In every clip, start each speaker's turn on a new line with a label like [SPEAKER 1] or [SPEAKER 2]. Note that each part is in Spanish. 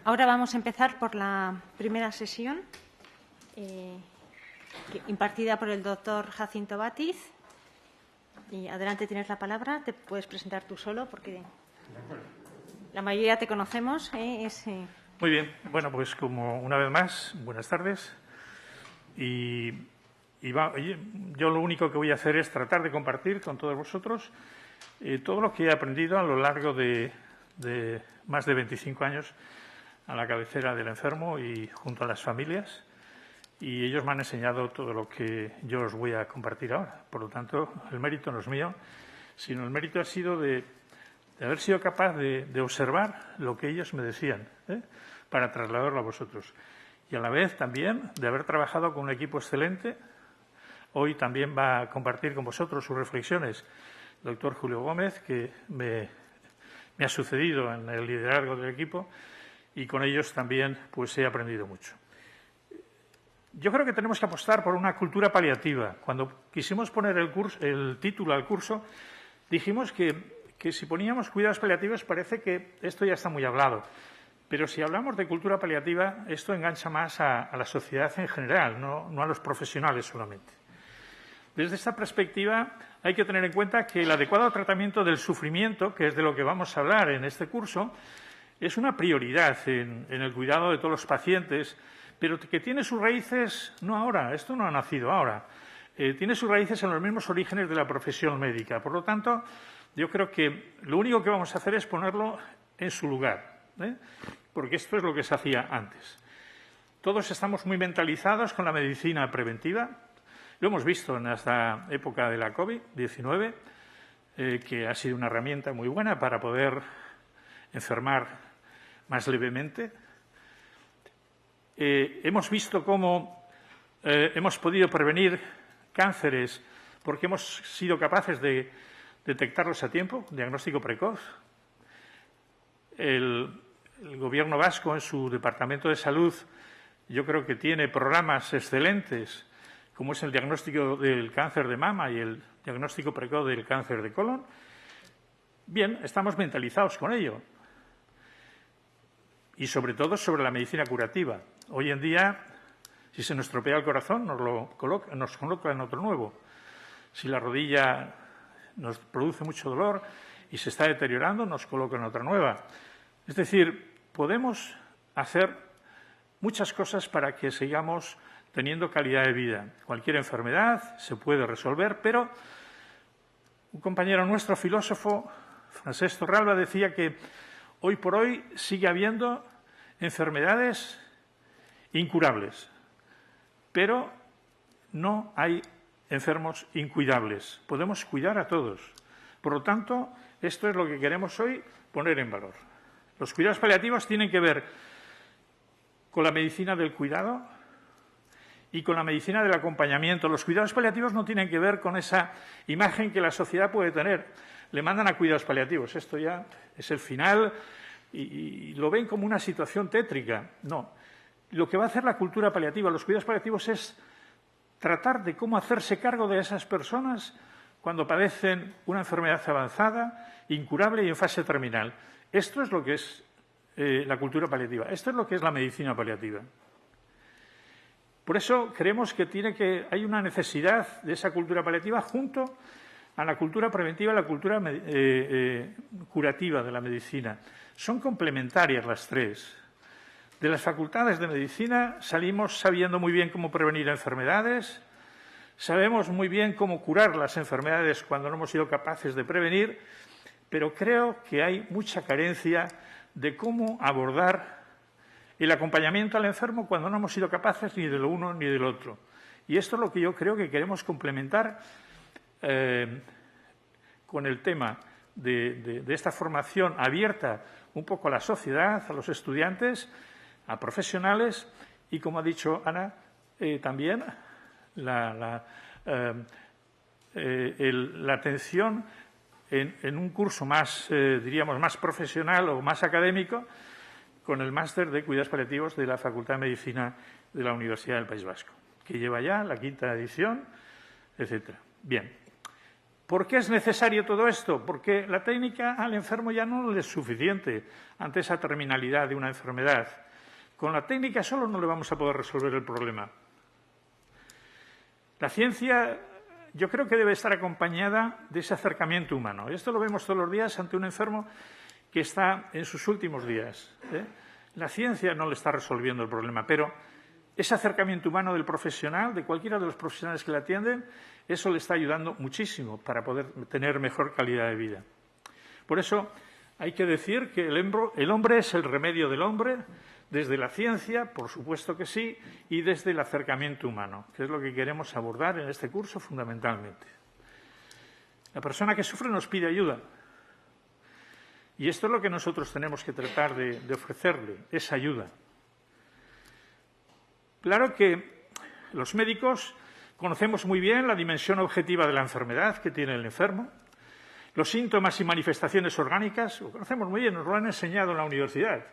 [SPEAKER 1] Ahora vamos a empezar por la primera sesión, impartida por el doctor Jacinto Bátiz. Y adelante, tienes la palabra. Te puedes presentar tú solo, porque la mayoría te conocemos.
[SPEAKER 2] Muy bien. Bueno, pues como una vez más, buenas tardes. Yo lo único que voy a hacer es tratar de compartir con todos vosotros todo lo que he aprendido a lo largo de más de 25 años a la cabecera del enfermo y junto a las familias. Y ellos me han enseñado todo lo que yo os voy a compartir ahora. Por lo tanto, el mérito no es mío, sino el mérito ha sido de haber sido capaz de observar lo que ellos me decían, para trasladarlo a vosotros. Y a la vez también de haber trabajado con un equipo excelente. Hoy también va a compartir con vosotros sus reflexiones el doctor Julio Gómez, que me ha sucedido en el liderazgo del equipo, y con ellos también pues he aprendido mucho. Yo creo que tenemos que apostar por una cultura paliativa. Cuando quisimos poner el título al curso, dijimos que si poníamos cuidados paliativos parece que esto ya está muy hablado. Pero si hablamos de cultura paliativa, esto engancha más a la sociedad en general, no a los profesionales solamente. Desde esta perspectiva, hay que tener en cuenta que el adecuado tratamiento del sufrimiento, que es de lo que vamos a hablar en este curso, es una prioridad en el cuidado de todos los pacientes, pero que tiene sus raíces no ahora, esto no ha nacido ahora, tiene sus raíces en los mismos orígenes de la profesión médica. Por lo tanto, yo creo que lo único que vamos a hacer es ponerlo en su lugar, porque esto es lo que se hacía antes. Todos estamos muy mentalizados con la medicina preventiva. Lo hemos visto en esta época de la COVID-19, que ha sido una herramienta muy buena para poder enfermar más levemente. Hemos visto cómo hemos podido prevenir cánceres porque hemos sido capaces de detectarlos a tiempo, diagnóstico precoz. El Gobierno vasco, en su Departamento de Salud, yo creo que tiene programas excelentes, como es el diagnóstico del cáncer de mama y el diagnóstico precoz del cáncer de colon. Bien, estamos mentalizados con ello. Y sobre todo sobre la medicina curativa. Hoy en día, si se nos estropea el corazón, nos colocan otro nuevo. Si la rodilla nos produce mucho dolor y se está deteriorando, nos colocan otra nueva. Es decir, podemos hacer muchas cosas para que sigamos teniendo calidad de vida. Cualquier enfermedad se puede resolver, pero un compañero nuestro, filósofo, Francesc Torralba, decía que hoy por hoy sigue habiendo enfermedades incurables, pero no hay enfermos incuidables. Podemos cuidar a todos. Por lo tanto, esto es lo que queremos hoy poner en valor. Los cuidados paliativos tienen que ver con la medicina del cuidado y con la medicina del acompañamiento. Los cuidados paliativos no tienen que ver con esa imagen que la sociedad puede tener. Le mandan a cuidados paliativos. Esto ya es el final y lo ven como una situación tétrica. No. Lo que va a hacer la cultura paliativa, los cuidados paliativos, es tratar de cómo hacerse cargo de esas personas cuando padecen una enfermedad avanzada, incurable y en fase terminal. Esto es lo que es la cultura paliativa. Esto es lo que es la medicina paliativa. Por eso creemos que hay una necesidad de esa cultura paliativa junto a la cultura preventiva y la cultura curativa de la medicina. Son complementarias las tres. De las facultades de medicina salimos sabiendo muy bien cómo prevenir enfermedades, sabemos muy bien cómo curar las enfermedades cuando no hemos sido capaces de prevenir, pero creo que hay mucha carencia de cómo abordar el acompañamiento al enfermo cuando no hemos sido capaces ni de lo uno ni del otro. Y esto es lo que yo creo que queremos complementar con el tema de esta formación abierta un poco a la sociedad, a los estudiantes, a profesionales y, como ha dicho Ana, también la atención en un curso más, diríamos, más profesional o más académico con el máster de cuidados paliativos de la Facultad de Medicina de la Universidad del País Vasco, que lleva ya la 5ª edición, etcétera. Bien. ¿Por qué es necesario todo esto? Porque la técnica al enfermo ya no le es suficiente ante esa terminalidad de una enfermedad. Con la técnica solo no le vamos a poder resolver el problema. La ciencia, yo creo que debe estar acompañada de ese acercamiento humano. Esto lo vemos todos los días ante un enfermo que está en sus últimos días. La ciencia no le está resolviendo el problema, pero ese acercamiento humano del profesional, de cualquiera de los profesionales que le atienden, eso le está ayudando muchísimo para poder tener mejor calidad de vida. Por eso hay que decir que el hombre es el remedio del hombre, desde la ciencia, por supuesto que sí, y desde el acercamiento humano, que es lo que queremos abordar en este curso fundamentalmente. La persona que sufre nos pide ayuda. Y esto es lo que nosotros tenemos que tratar de ofrecerle, esa ayuda. Claro que los médicos conocemos muy bien la dimensión objetiva de la enfermedad que tiene el enfermo, los síntomas y manifestaciones orgánicas, lo conocemos muy bien, nos lo han enseñado en la universidad.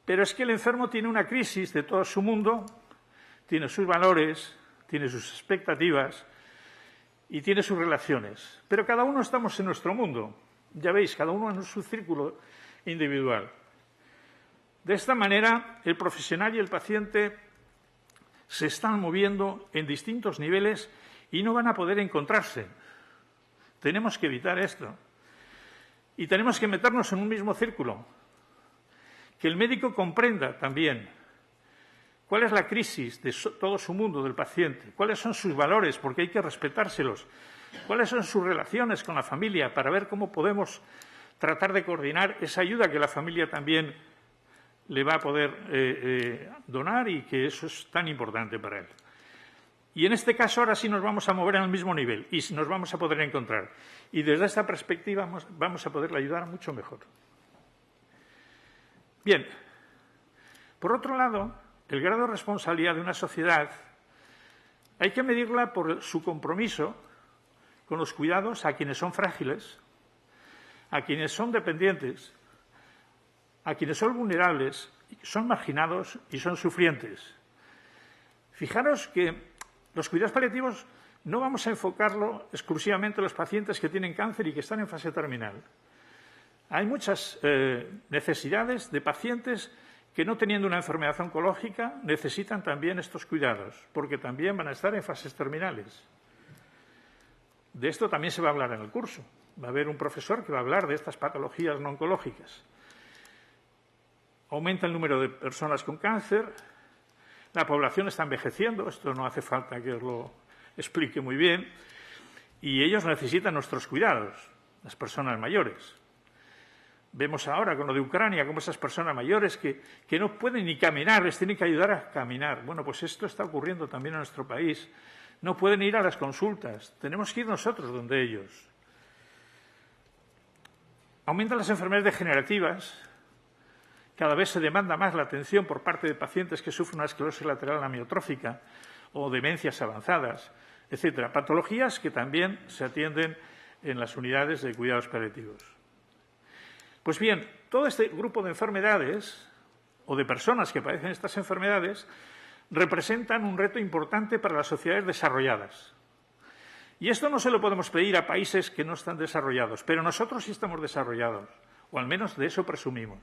[SPEAKER 2] Pero es que el enfermo tiene una crisis de todo su mundo, tiene sus valores, tiene sus expectativas y tiene sus relaciones. Pero cada uno estamos en nuestro mundo, ya veis, cada uno en su círculo individual. De esta manera, el profesional y el paciente se están moviendo en distintos niveles y no van a poder encontrarse. Tenemos que evitar esto. Y tenemos que meternos en un mismo círculo. Que el médico comprenda también cuál es la crisis de todo su mundo del paciente, cuáles son sus valores, porque hay que respetárselos, cuáles son sus relaciones con la familia para ver cómo podemos tratar de coordinar esa ayuda que la familia también le va a poder donar y que eso es tan importante para él. Y en este caso ahora sí nos vamos a mover en el mismo nivel y nos vamos a poder encontrar. Y desde esta perspectiva vamos a poderle ayudar mucho mejor. Bien, por otro lado, el grado de responsabilidad de una sociedad hay que medirla por su compromiso con los cuidados a quienes son frágiles, a quienes son dependientes, a quienes son vulnerables, son marginados y son sufrientes. Fijaros que los cuidados paliativos no vamos a enfocarlo exclusivamente en los pacientes que tienen cáncer y que están en fase terminal. Hay muchas necesidades de pacientes que, no teniendo una enfermedad oncológica, necesitan también estos cuidados, porque también van a estar en fases terminales. De esto también se va a hablar en el curso. Va a haber un profesor que va a hablar de estas patologías no oncológicas. Aumenta el número de personas con cáncer, la población está envejeciendo, esto no hace falta que os lo explique muy bien, y ellos necesitan nuestros cuidados, las personas mayores. Vemos ahora con lo de Ucrania cómo esas personas mayores que no pueden ni caminar, les tienen que ayudar a caminar. Bueno, pues esto está ocurriendo también en nuestro país. No pueden ir a las consultas, tenemos que ir nosotros donde ellos. Aumentan las enfermedades degenerativas, cada vez se demanda más la atención por parte de pacientes que sufren una esclerosis lateral amiotrófica o demencias avanzadas, etcétera. Patologías que también se atienden en las unidades de cuidados paliativos. Pues bien, todo este grupo de enfermedades o de personas que padecen estas enfermedades representan un reto importante para las sociedades desarrolladas. Y esto no se lo podemos pedir a países que no están desarrollados, pero nosotros sí estamos desarrollados, o al menos de eso presumimos.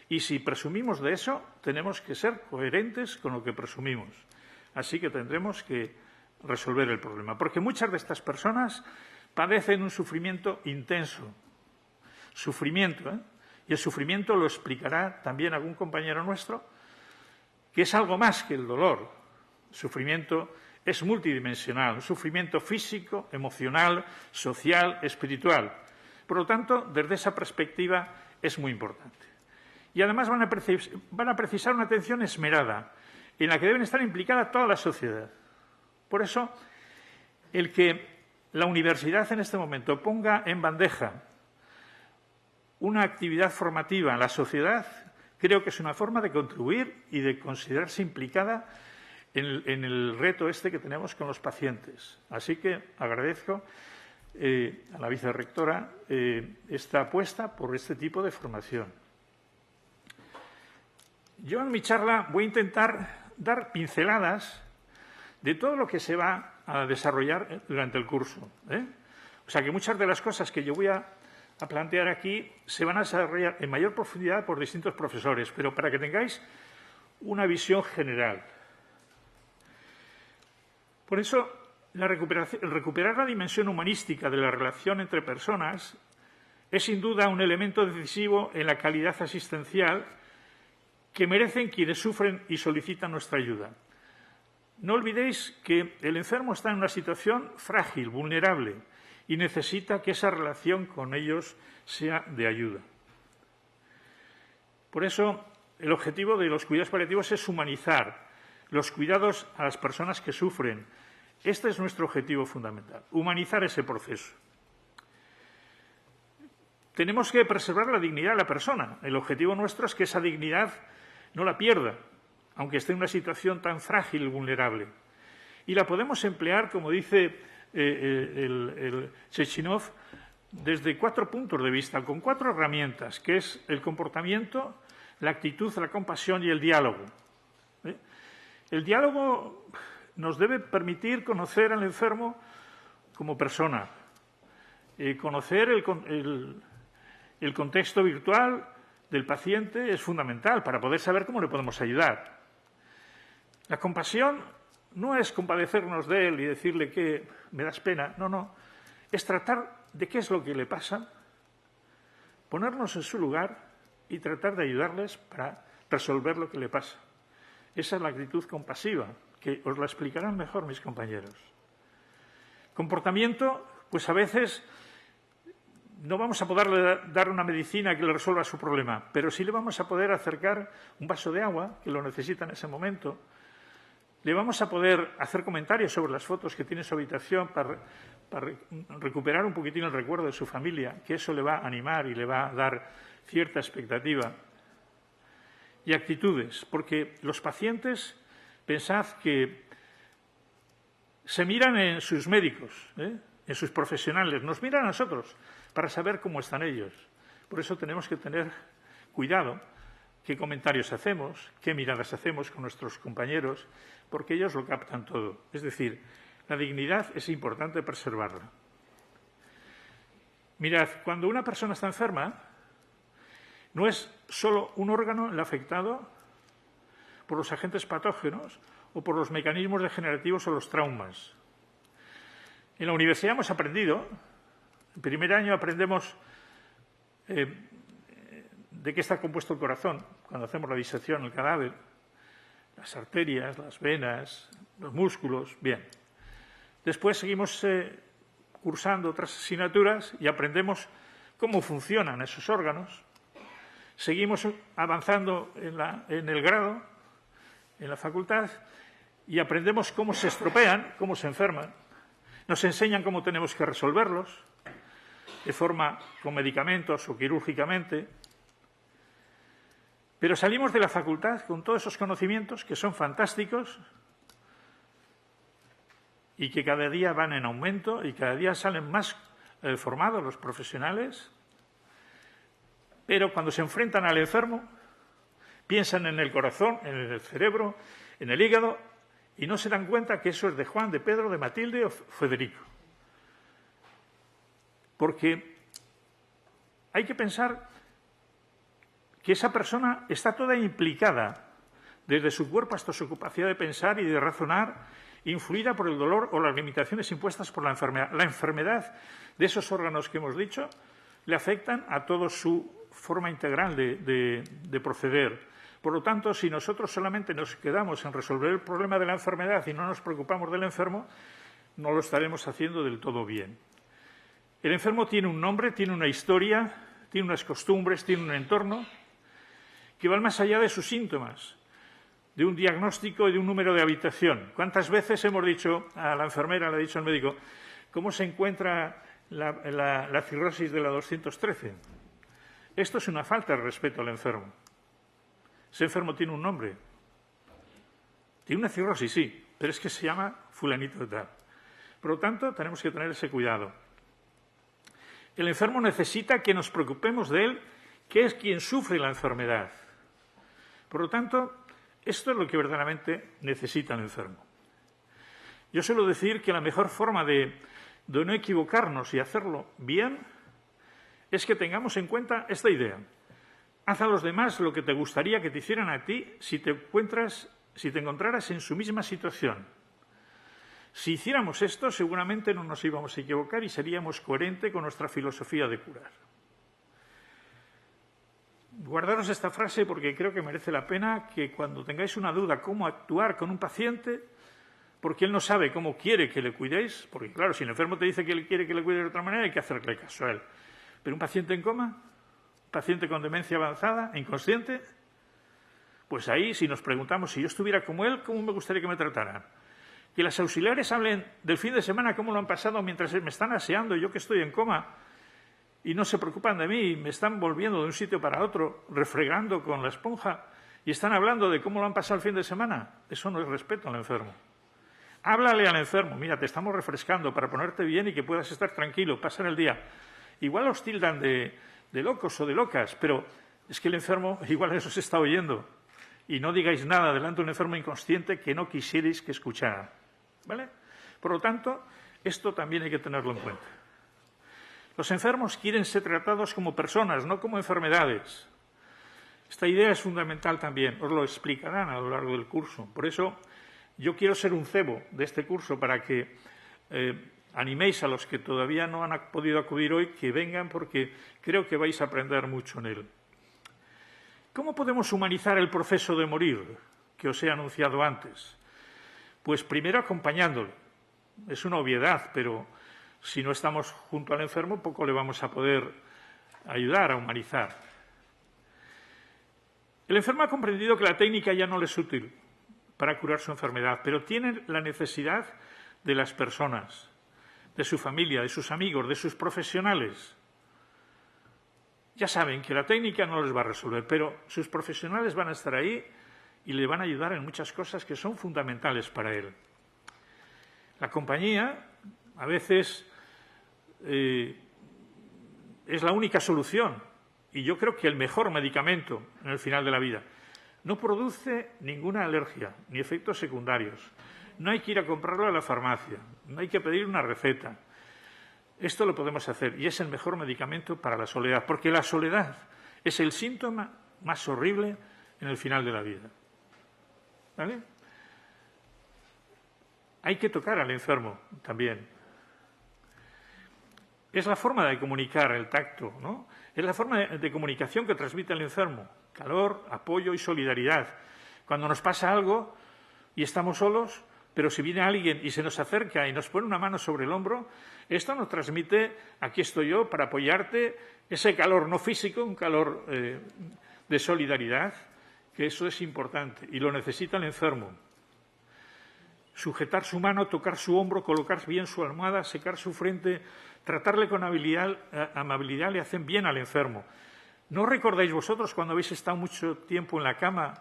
[SPEAKER 2] Y si presumimos de eso, tenemos que ser coherentes con lo que presumimos. Así que tendremos que resolver el problema, porque muchas de estas personas padecen un sufrimiento intenso. Sufrimiento, y el sufrimiento lo explicará también algún compañero nuestro, que es algo más que el dolor. El sufrimiento es multidimensional, un sufrimiento físico, emocional, social, espiritual. Por lo tanto, desde esa perspectiva es muy importante. Y además van a precisar una atención esmerada, en la que deben estar implicadas toda la sociedad. Por eso, el que la universidad en este momento ponga en bandeja una actividad formativa en la sociedad, creo que es una forma de contribuir y de considerarse implicada en el reto este que tenemos con los pacientes. Así que agradezco a la vicerrectora esta apuesta por este tipo de formación. Yo en mi charla voy a intentar dar pinceladas de todo lo que se va a desarrollar durante el curso, ¿eh? O sea que muchas de las cosas que yo voy a plantear aquí se van a desarrollar en mayor profundidad por distintos profesores, pero para que tengáis una visión general. Por eso, recuperar la dimensión humanística de la relación entre personas es sin duda un elemento decisivo en la calidad asistencial que merecen quienes sufren y solicitan nuestra ayuda. No olvidéis que el enfermo está en una situación frágil, vulnerable, y necesita que esa relación con ellos sea de ayuda. Por eso, el objetivo de los cuidados paliativos es humanizar los cuidados a las personas que sufren. Este es nuestro objetivo fundamental, humanizar ese proceso. Tenemos que preservar la dignidad de la persona. El objetivo nuestro es que esa dignidad no la pierda, aunque esté en una situación tan frágil y vulnerable. Y la podemos emplear, como dice el Sechenov, desde 4 puntos de vista, con 4 herramientas, que es el comportamiento, la actitud, la compasión y el diálogo. El diálogo nos debe permitir conocer al enfermo como persona, conocer el contexto virtual del paciente es fundamental para poder saber cómo le podemos ayudar. La compasión no es compadecernos de él y decirle que me das pena, no. Es tratar de qué es lo que le pasa, ponernos en su lugar y tratar de ayudarles para resolver lo que le pasa. Esa es la actitud compasiva, que os la explicarán mejor mis compañeros. Comportamiento, pues a veces no vamos a poderle dar una medicina que le resuelva su problema, pero sí le vamos a poder acercar un vaso de agua, que lo necesita en ese momento. Le vamos a poder hacer comentarios sobre las fotos que tiene en su habitación para recuperar un poquitín el recuerdo de su familia, que eso le va a animar y le va a dar cierta expectativa. Y actitudes, porque los pacientes, pensad que se miran en sus médicos, en sus profesionales, nos miran a nosotros para saber cómo están ellos. Por eso tenemos que tener cuidado qué comentarios hacemos, qué miradas hacemos con nuestros compañeros, porque ellos lo captan todo. Es decir, la dignidad es importante preservarla. Mirad, cuando una persona está enferma, no es solo un órgano el afectado por los agentes patógenos o por los mecanismos degenerativos o los traumas. En la universidad hemos aprendido, en primer año aprendemos de qué está compuesto el corazón, cuando hacemos la disección del cadáver, las arterias, las venas, los músculos, bien. Después seguimos cursando otras asignaturas y aprendemos cómo funcionan esos órganos. Seguimos avanzando en el grado, en la facultad, y aprendemos cómo se estropean, cómo se enferman. Nos enseñan cómo tenemos que resolverlos, de forma con medicamentos o quirúrgicamente. Pero salimos de la facultad con todos esos conocimientos que son fantásticos y que cada día van en aumento y cada día salen más formados los profesionales. Pero cuando se enfrentan al enfermo, piensan en el corazón, en el cerebro, en el hígado, y no se dan cuenta que eso es de Juan, de Pedro, de Matilde o Federico. Porque hay que pensar que esa persona está toda implicada, desde su cuerpo hasta su capacidad de pensar y de razonar, influida por el dolor o las limitaciones impuestas por la enfermedad. La enfermedad de esos órganos que hemos dicho le afectan a toda su forma integral de proceder. Por lo tanto, si nosotros solamente nos quedamos en resolver el problema de la enfermedad y no nos preocupamos del enfermo, no lo estaremos haciendo del todo bien. El enfermo tiene un nombre, tiene una historia, tiene unas costumbres, tiene un entorno que van más allá de sus síntomas, de un diagnóstico y de un número de habitación. ¿Cuántas veces hemos dicho a la enfermera, le ha dicho al médico, cómo se encuentra la cirrosis de la 213? Esto es una falta de respeto al enfermo. Ese enfermo tiene un nombre. Tiene una cirrosis, sí, pero es que se llama fulanito de tal. Por lo tanto, tenemos que tener ese cuidado. El enfermo necesita que nos preocupemos de él, que es quien sufre la enfermedad. Por lo tanto, esto es lo que verdaderamente necesita el enfermo. Yo suelo decir que la mejor forma de no equivocarnos y hacerlo bien es que tengamos en cuenta esta idea. Haz a los demás lo que te gustaría que te hicieran a ti si te encontraras en su misma situación. Si hiciéramos esto, seguramente no nos íbamos a equivocar y seríamos coherentes con nuestra filosofía de curar. Guardaros esta frase porque creo que merece la pena que cuando tengáis una duda cómo actuar con un paciente, porque él no sabe cómo quiere que le cuidéis, porque claro, si el enfermo te dice que él quiere que le cuide de otra manera, hay que hacerle caso a él. Pero un paciente en coma, un paciente con demencia avanzada, inconsciente, pues ahí si nos preguntamos si yo estuviera como él, ¿cómo me gustaría que me trataran? Que las auxiliares hablen del fin de semana, cómo lo han pasado mientras me están aseando, yo que estoy en coma, y no se preocupan de mí, me están volviendo de un sitio para otro, refregando con la esponja, y están hablando de cómo lo han pasado el fin de semana. Eso no es respeto al enfermo. Háblale al enfermo, mira, te estamos refrescando para ponerte bien y que puedas estar tranquilo, pasar el día. Igual los tildan de locos o de locas, pero es que el enfermo igual eso se está oyendo. Y no digáis nada delante de un enfermo inconsciente que no quisierais que escuchara. ¿Vale? Por lo tanto, esto también hay que tenerlo en cuenta. Los enfermos quieren ser tratados como personas, no como enfermedades. Esta idea es fundamental también, os lo explicarán a lo largo del curso. Por eso yo quiero ser un cebo de este curso para que animéis a los que todavía no han podido acudir hoy, que vengan porque creo que vais a aprender mucho en él. ¿Cómo podemos humanizar el proceso de morir que os he anunciado antes? Pues primero acompañándolo. Es una obviedad, pero si no estamos junto al enfermo, poco le vamos a poder ayudar a humanizar. El enfermo ha comprendido que la técnica ya no le es útil para curar su enfermedad, pero tiene la necesidad de las personas, de su familia, de sus amigos, de sus profesionales. Ya saben que la técnica no les va a resolver, pero sus profesionales van a estar ahí y le van a ayudar en muchas cosas que son fundamentales para él. La compañía, a veces, es la única solución y yo creo que el mejor medicamento en el final de la vida. No produce ninguna alergia ni efectos secundarios. No hay que ir a comprarlo a la farmacia, no hay que pedir una receta. Esto lo podemos hacer y es el mejor medicamento para la soledad, porque la soledad es el síntoma más horrible en el final de la vida. ¿Vale? Hay que tocar al enfermo también. Es la forma de comunicar, el tacto, ¿no? Es la forma de comunicación que transmite el enfermo. Calor, apoyo y solidaridad. Cuando nos pasa algo y estamos solos, pero si viene alguien y se nos acerca y nos pone una mano sobre el hombro, esto nos transmite, aquí estoy yo para apoyarte, ese calor no físico, un calor de solidaridad, que eso es importante y lo necesita el enfermo. Sujetar su mano, tocar su hombro, colocar bien su almohada, secar su frente, tratarle con amabilidad le hacen bien al enfermo. ¿No recordáis vosotros cuando habéis estado mucho tiempo en la cama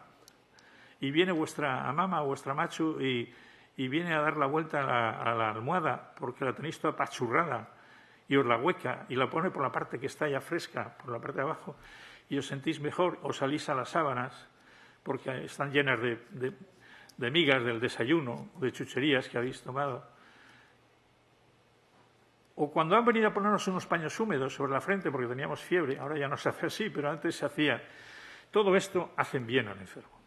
[SPEAKER 2] y viene vuestra amama o vuestra machu y viene a dar la vuelta a la almohada porque la tenéis toda apachurrada y os la hueca y la pone por la parte que está ya fresca, por la parte de abajo, y os sentís mejor, os salís a las sábanas porque están llenas de migas del desayuno, de chucherías que habéis tomado? O cuando han venido a ponernos unos paños húmedos sobre la frente porque teníamos fiebre, ahora ya no se hace así, pero antes se hacía. Todo esto hacen bien al enfermo.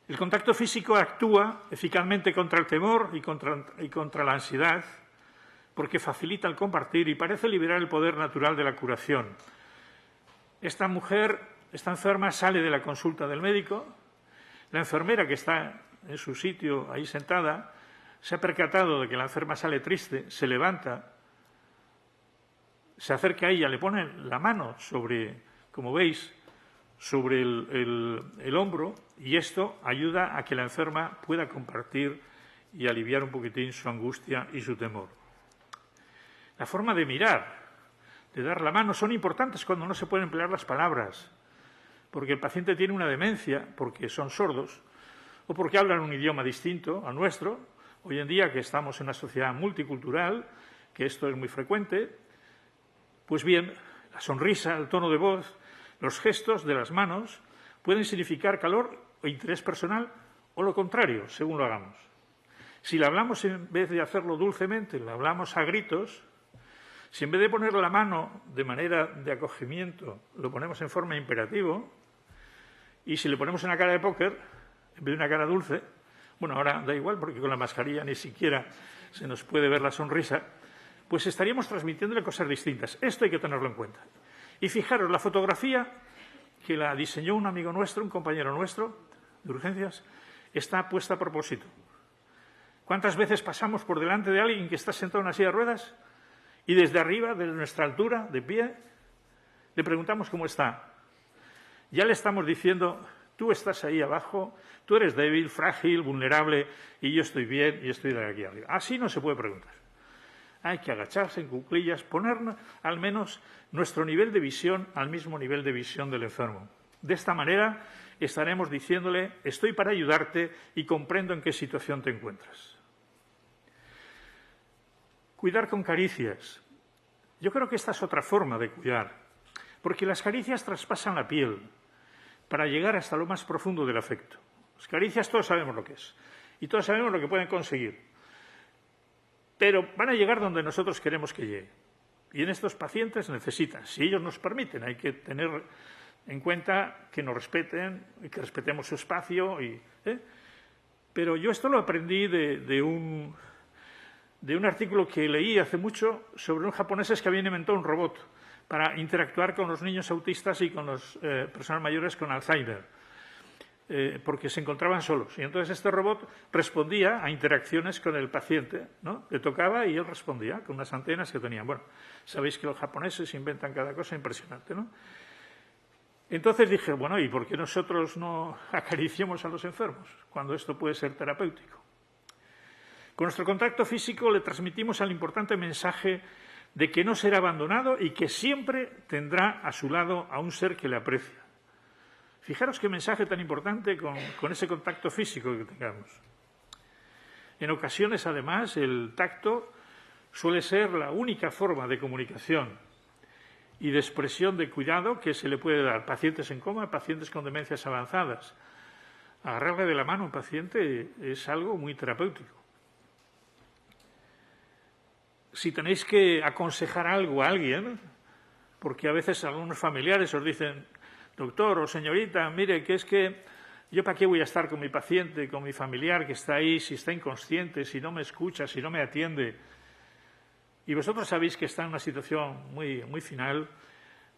[SPEAKER 2] El contacto físico actúa eficazmente contra el temor y contra la ansiedad porque facilita el compartir y parece liberar el poder natural de la curación. Esta enferma sale de la consulta del médico, la enfermera que está en su sitio ahí sentada se ha percatado de que la enferma sale triste, se levanta, se acerca a ella, le pone la mano sobre, como veis, sobre el hombro y esto ayuda a que la enferma pueda compartir y aliviar un poquitín su angustia y su temor. La forma de mirar, de dar la mano, son importantes cuando no se pueden emplear las palabras, porque el paciente tiene una demencia, porque son sordos o porque hablan un idioma distinto al nuestro. Hoy en día, que estamos en una sociedad multicultural, que esto es muy frecuente, pues bien, la sonrisa, el tono de voz, los gestos de las manos pueden significar calor o interés personal o lo contrario, según lo hagamos. Si le hablamos en vez de hacerlo dulcemente, le hablamos a gritos, si en vez de poner la mano de manera de acogimiento, lo ponemos en forma imperativa, y si le ponemos una cara de póker, en vez de una cara dulce, bueno, ahora da igual porque con la mascarilla ni siquiera se nos puede ver la sonrisa, pues estaríamos transmitiéndole cosas distintas. Esto hay que tenerlo en cuenta. Y fijaros, la fotografía que la diseñó un amigo nuestro, un compañero nuestro de urgencias, está puesta a propósito. ¿Cuántas veces pasamos por delante de alguien que está sentado en una silla de ruedas y desde arriba, desde nuestra altura, de pie, le preguntamos cómo está? Ya le estamos diciendo, tú estás ahí abajo, tú eres débil, frágil, vulnerable, y yo estoy bien y estoy de aquí arriba. Así no se puede preguntar. Hay que agacharse en cuclillas, poner al menos nuestro nivel de visión al mismo nivel de visión del enfermo. De esta manera estaremos diciéndole, estoy para ayudarte y comprendo en qué situación te encuentras. Cuidar con caricias. Yo creo que esta es otra forma de cuidar, porque las caricias traspasan la piel para llegar hasta lo más profundo del afecto. Las caricias todos sabemos lo que es y todos sabemos lo que pueden conseguir, pero van a llegar donde nosotros queremos que llegue. Y en estos pacientes necesitan, si ellos nos permiten, hay que tener en cuenta que nos respeten y que respetemos su espacio. Pero yo esto lo aprendí de un artículo que leí hace mucho sobre unos japoneses que habían inventado un robot para interactuar con los niños autistas y con las personas mayores con Alzheimer, porque se encontraban solos. Y entonces este robot respondía a interacciones con el paciente, ¿no? Le tocaba y él respondía con unas antenas que tenían. Bueno, sabéis que los japoneses inventan cada cosa impresionante, ¿no? Entonces dije, bueno, ¿y por qué nosotros no acariciamos a los enfermos cuando esto puede ser terapéutico? Con nuestro contacto físico le transmitimos el importante mensaje de que no será abandonado y que siempre tendrá a su lado a un ser que le aprecia. Fijaros qué mensaje tan importante con ese contacto físico que tengamos. En ocasiones, además, el tacto suele ser la única forma de comunicación y de expresión de cuidado que se le puede dar a pacientes en coma, pacientes con demencias avanzadas. Agarrarle de la mano a un paciente es algo muy terapéutico. Si tenéis que aconsejar algo a alguien, porque a veces algunos familiares os dicen, doctor o señorita, mire, que es que yo para qué voy a estar con mi paciente, con mi familiar que está ahí, si está inconsciente, si no me escucha, si no me atiende. Y vosotros sabéis que está en una situación muy, muy final,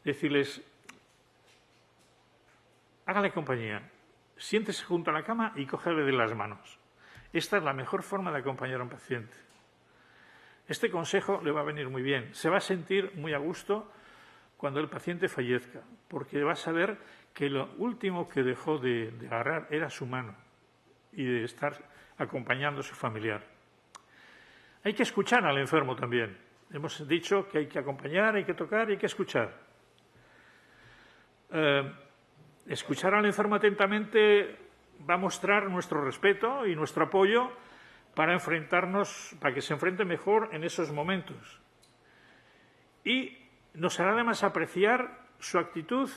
[SPEAKER 2] decirles, hágale compañía, siéntese junto a la cama y cógele de las manos. Esta es la mejor forma de acompañar a un paciente. Este consejo le va a venir muy bien. Se va a sentir muy a gusto cuando el paciente fallezca, porque va a saber que lo último que dejó de agarrar era su mano y de estar acompañando a su familiar. Hay que escuchar al enfermo también. Hemos dicho que hay que acompañar, hay que tocar y hay que escuchar. Escuchar al enfermo atentamente va a mostrar nuestro respeto y nuestro apoyo para que se enfrente mejor en esos momentos. Y nos hará además apreciar su actitud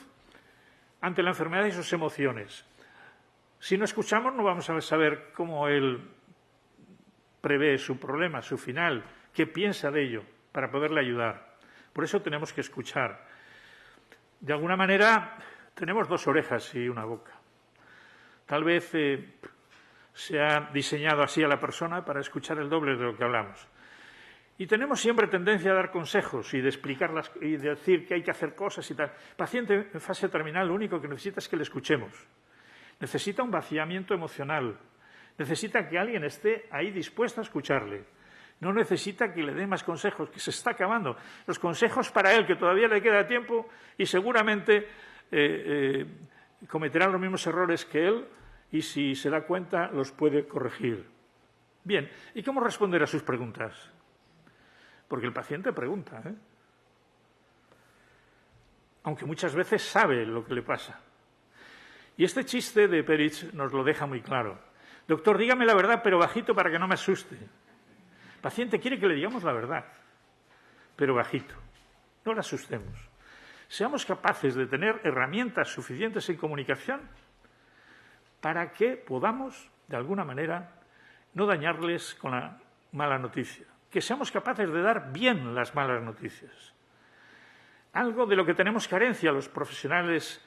[SPEAKER 2] ante la enfermedad y sus emociones. Si no escuchamos, no vamos a saber cómo él prevé su problema, su final, qué piensa de ello, para poderle ayudar. Por eso tenemos que escuchar. De alguna manera, tenemos dos orejas y una boca. Tal vez se ha diseñado así a la persona para escuchar el doble de lo que hablamos. Y tenemos siempre tendencia a dar consejos y de explicarlas y de decir que hay que hacer cosas y tal. El paciente en fase terminal lo único que necesita es que le escuchemos. Necesita un vaciamiento emocional. Necesita que alguien esté ahí dispuesto a escucharle. No necesita que le dé más consejos, que se está acabando. Los consejos para él, que todavía le queda tiempo y seguramente cometerá los mismos errores que él y si se da cuenta los puede corregir. Bien, ¿y cómo responder a sus preguntas? Porque el paciente pregunta, aunque muchas veces sabe lo que le pasa. Y este chiste de Peretz nos lo deja muy claro. Doctor, dígame la verdad, pero bajito para que no me asuste. El paciente quiere que le digamos la verdad, pero bajito. No le asustemos. Seamos capaces de tener herramientas suficientes en comunicación para que podamos, de alguna manera, no dañarles con la mala noticia, que seamos capaces de dar bien las malas noticias. Algo de lo que tenemos carencia los profesionales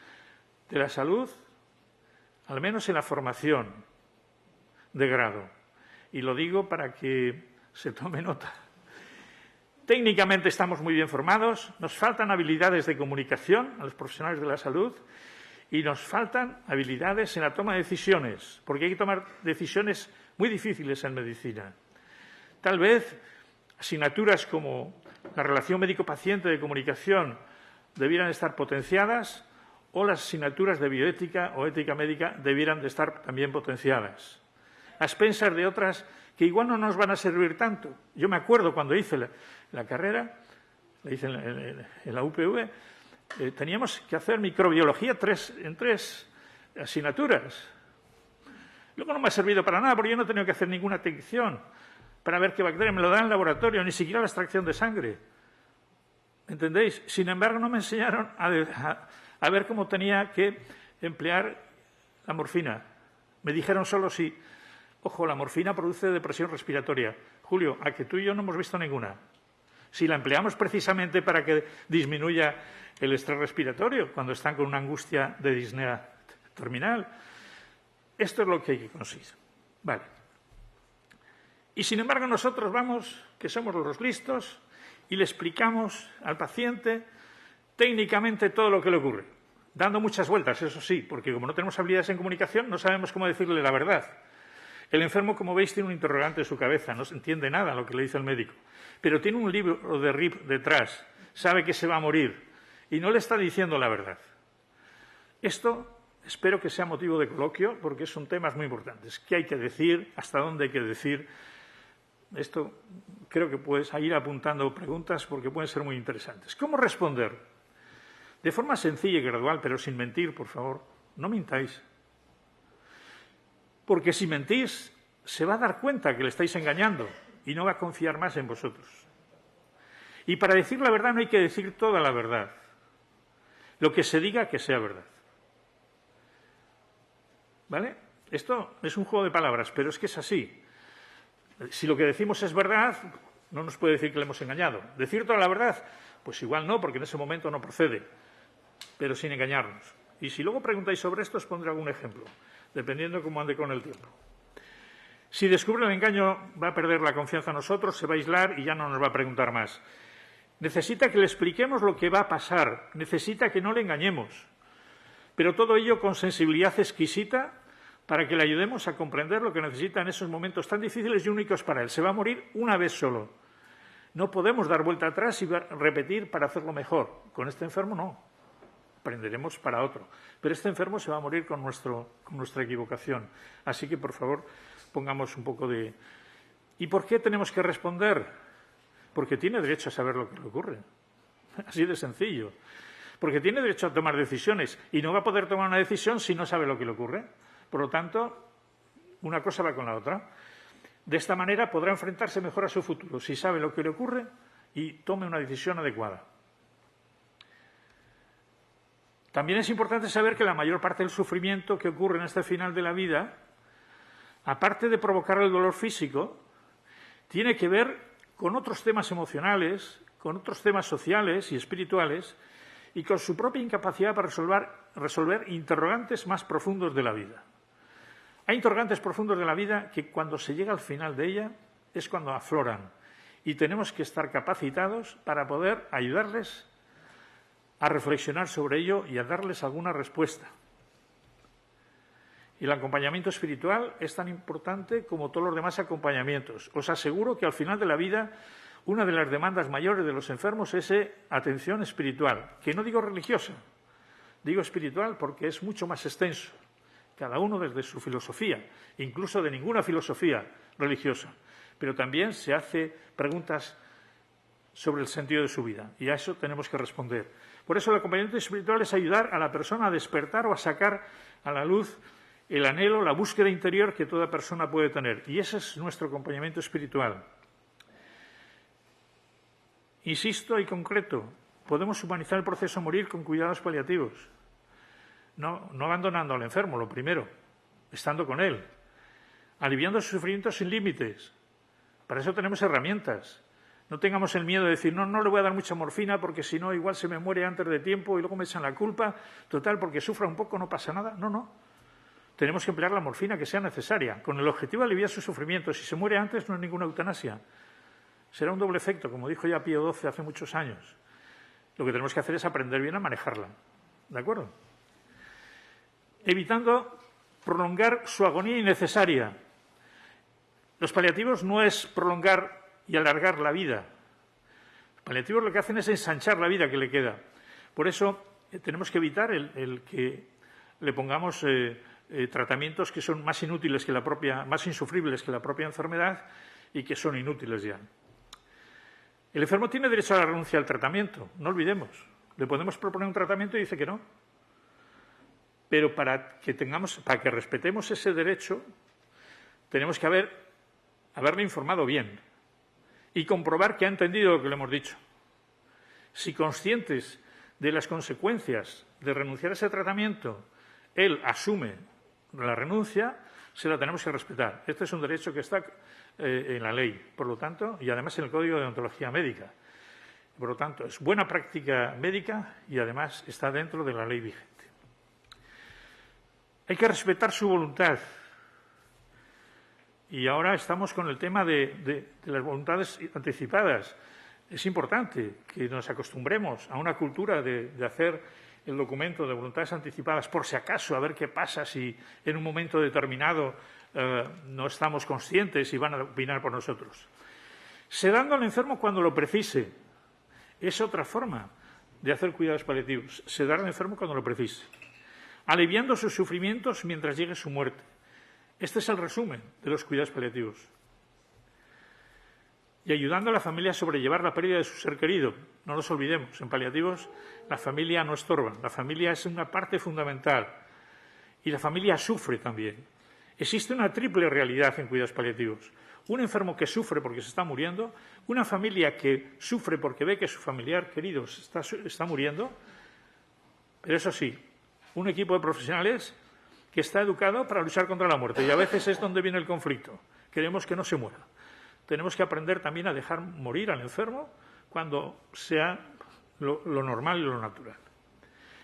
[SPEAKER 2] de la salud, al menos en la formación de grado. Y lo digo para que se tome nota. Técnicamente estamos muy bien formados, nos faltan habilidades de comunicación a los profesionales de la salud y nos faltan habilidades en la toma de decisiones, porque hay que tomar decisiones muy difíciles en medicina. Tal vez asignaturas como la relación médico-paciente de comunicación debieran estar potenciadas o las asignaturas de bioética o ética médica debieran de estar también potenciadas, a expensas de otras que igual no nos van a servir tanto. Yo me acuerdo cuando hice la carrera, la hice en la UPV, teníamos que hacer microbiología en tres asignaturas. Luego no me ha servido para nada porque yo no he tenido que hacer ninguna detección para ver qué bacteria me lo da en el laboratorio, ni siquiera la extracción de sangre. ¿Entendéis? Sin embargo, no me enseñaron a ver cómo tenía que emplear la morfina. Me dijeron solo si, ojo, la morfina produce depresión respiratoria. Julio, a que tú y yo no hemos visto ninguna. Si la empleamos precisamente para que disminuya el estrés respiratorio cuando están con una angustia de disnea terminal. Esto es lo que hay que conseguir. Vale. Y sin embargo nosotros vamos, que somos los listos, y le explicamos al paciente técnicamente todo lo que le ocurre, dando muchas vueltas, eso sí, porque como no tenemos habilidades en comunicación, no sabemos cómo decirle la verdad. El enfermo, como veis, tiene un interrogante en su cabeza, no se entiende nada lo que le dice el médico, pero tiene un libro de RIP detrás, sabe que se va a morir y no le está diciendo la verdad. Esto espero que sea motivo de coloquio porque son temas muy importantes. ¿Qué hay que decir? ¿Hasta dónde hay que decir? Esto creo que puedes ir apuntando preguntas porque pueden ser muy interesantes. ¿Cómo responder? De forma sencilla y gradual, pero sin mentir, por favor. No mintáis. Porque si mentís, se va a dar cuenta que le estáis engañando y no va a confiar más en vosotros. Y para decir la verdad no hay que decir toda la verdad. Lo que se diga que sea verdad. ¿Vale? Esto es un juego de palabras, pero es que es así. Si lo que decimos es verdad, no nos puede decir que le hemos engañado. ¿Decir toda la verdad? Pues igual no, porque en ese momento no procede, pero sin engañarnos. Y si luego preguntáis sobre esto, os pondré algún ejemplo, dependiendo de cómo ande con el tiempo. Si descubre el engaño, va a perder la confianza en nosotros, se va a aislar y ya no nos va a preguntar más. Necesita que le expliquemos lo que va a pasar, necesita que no le engañemos, pero todo ello con sensibilidad exquisita para que le ayudemos a comprender lo que necesita en esos momentos tan difíciles y únicos para él. Se va a morir una vez solo. No podemos dar vuelta atrás y repetir para hacerlo mejor. Con este enfermo no. Aprenderemos para otro. Pero este enfermo se va a morir con nuestra equivocación. Así que, por favor, pongamos un poco de... ¿Y por qué tenemos que responder? Porque tiene derecho a saber lo que le ocurre. Así de sencillo. Porque tiene derecho a tomar decisiones y no va a poder tomar una decisión si no sabe lo que le ocurre. Por lo tanto, una cosa va con la otra. De esta manera podrá enfrentarse mejor a su futuro, si sabe lo que le ocurre y tome una decisión adecuada. También es importante saber que la mayor parte del sufrimiento que ocurre en este final de la vida, aparte de provocar el dolor físico, tiene que ver con otros temas emocionales, con otros temas sociales y espirituales y con su propia incapacidad para resolver interrogantes más profundos de la vida. Hay interrogantes profundos de la vida que cuando se llega al final de ella es cuando afloran y tenemos que estar capacitados para poder ayudarles a reflexionar sobre ello y a darles alguna respuesta. Y el acompañamiento espiritual es tan importante como todos los demás acompañamientos. Os aseguro que al final de la vida una de las demandas mayores de los enfermos es atención espiritual, que no digo religiosa, digo espiritual porque es mucho más extenso. Cada uno desde su filosofía, incluso de ninguna filosofía religiosa, pero también se hace preguntas sobre el sentido de su vida y a eso tenemos que responder. Por eso el acompañamiento espiritual es ayudar a la persona a despertar o a sacar a la luz el anhelo, la búsqueda interior que toda persona puede tener y ese es nuestro acompañamiento espiritual. Insisto y concreto, podemos humanizar el proceso a morir con cuidados paliativos. No abandonando al enfermo, lo primero, estando con él, aliviando su sufrimiento sin límites. Para eso tenemos herramientas. No tengamos el miedo de decir, no le voy a dar mucha morfina porque si no igual se me muere antes de tiempo y luego me echan la culpa. Total, porque sufra un poco no pasa nada. No. Tenemos que emplear la morfina que sea necesaria, con el objetivo de aliviar su sufrimiento. Si se muere antes no es ninguna eutanasia. Será un doble efecto, como dijo ya Pío XII hace muchos años. Lo que tenemos que hacer es aprender bien a manejarla. ¿De acuerdo? Evitando prolongar su agonía innecesaria. Los paliativos no es prolongar y alargar la vida. Los paliativos lo que hacen es ensanchar la vida que le queda. Por eso tenemos que evitar el que le pongamos tratamientos que son más inútiles que más insufribles que la propia enfermedad y que son inútiles ya. El enfermo tiene derecho a la renuncia al tratamiento, no olvidemos. Le podemos proponer un tratamiento y dice que no. Pero para que respetemos ese derecho, tenemos que haberle informado bien y comprobar que ha entendido lo que le hemos dicho. Si conscientes de las consecuencias de renunciar a ese tratamiento, él asume la renuncia, se la tenemos que respetar. Este es un derecho que está en la ley, por lo tanto, y además en el Código de Deontología Médica. Por lo tanto, es buena práctica médica y además está dentro de la ley vigente. Hay que respetar su voluntad. Y ahora estamos con el tema de las voluntades anticipadas. Es importante que nos acostumbremos a una cultura de hacer el documento de voluntades anticipadas por si acaso, a ver qué pasa si en un momento determinado no estamos conscientes y van a opinar por nosotros. Sedando al enfermo cuando lo precise. Es otra forma de hacer cuidados paliativos. Sedar al enfermo cuando lo precise. Aliviando sus sufrimientos mientras llegue su muerte. Este es el resumen de los cuidados paliativos. Y ayudando a la familia a sobrellevar la pérdida de su ser querido. No nos olvidemos, en paliativos la familia no estorba, la familia es una parte fundamental y la familia sufre también. Existe una triple realidad en cuidados paliativos. Un enfermo que sufre porque se está muriendo, una familia que sufre porque ve que su familiar querido está muriendo, pero eso sí, un equipo de profesionales que está educado para luchar contra la muerte. Y a veces es donde viene el conflicto. Queremos que no se muera. Tenemos que aprender también a dejar morir al enfermo cuando sea lo normal y lo natural.